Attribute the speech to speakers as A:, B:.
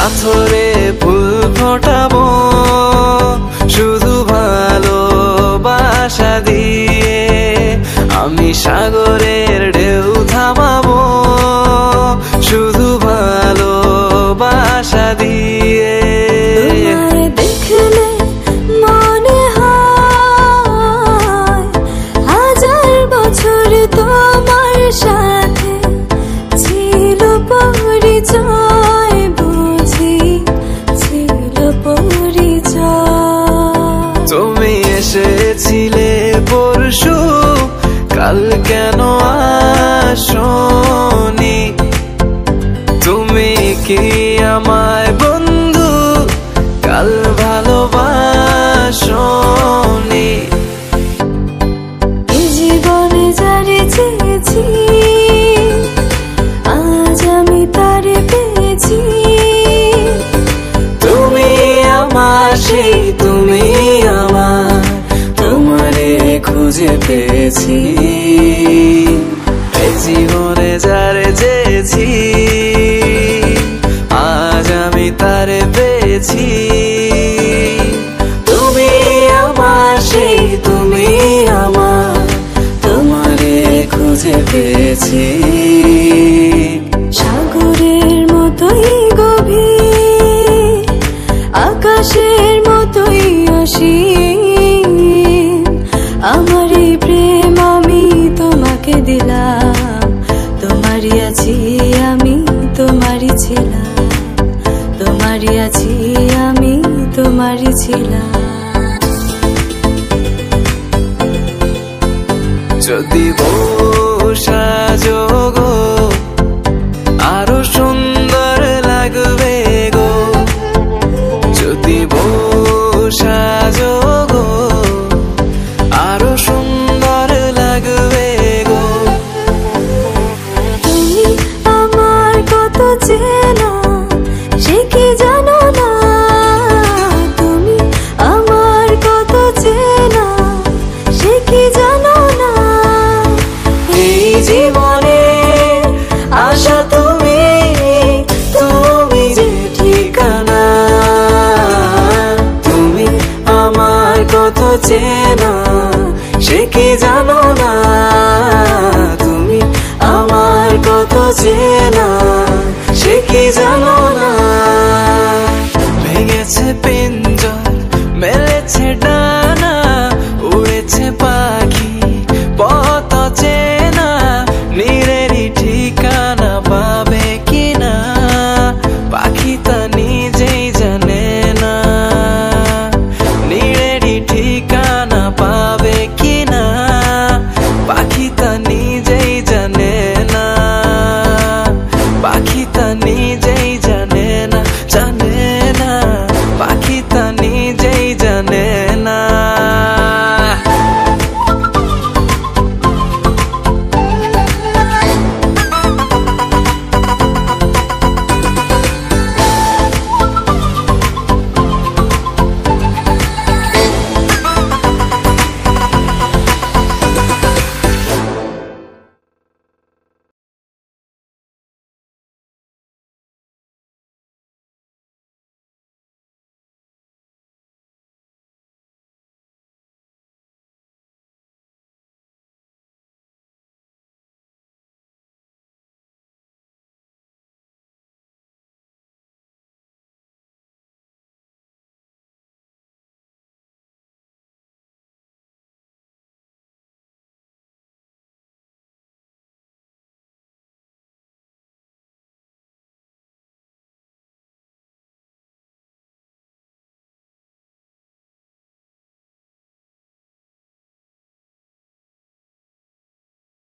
A: পাথরে ফুল ফোটাবো শুধু ভালোবাসা দিয়ে, আমি সাগরের ঢেউ থামাবো শুধু ভালোবাসা দিয়ে।
B: দেখলে মনে হয় হাজার বছর তোমার সাথে ছিল পরিচয়, বুঝি ছিল পরিচয়।
A: তুমি এসেছিলে পরশু, কাল কেন আসোনি? তুমি কি আমায় বন্ধু কাল ভালোবাসোনি?
B: এই জীবনে যারে চেয়েছি আজ আমি তারে পেয়েছি।
A: তুমি আমার সেই, তুমি আমার, তোমারে খুঁজে পেয়েছি। এই জীবনে যারে চেয়েছি আজ আমি তারে পেয়েছি। তুমি আমার সেই, তুমি আমার, তোমারে খুঁজে পেয়েছি।
B: সাগরের মতোই গভীর, আকাশের মতোই অসীম, আমার এই প্রেম আমি তোমাকে দিলাম। তোমারই আছি আমি, তোমারই ছিলাম, তোমারই আছি আমি, তোমারই ছিলাম।
A: যদি বর্ষা যোগ আরো সুন্দর লাগবে গো, যদি বর্ষা যোগ আরো সুন্দর লাগবে গো।
B: তুমি আমার কত চেনা সে কি জানো না, তুমি আমার কত চেনা সে কি জানো না।
A: এই জীবনে আশা তুমি, তুমি যে ঠিকানা, তুমি আমার কত চেনা সে কি জানো না।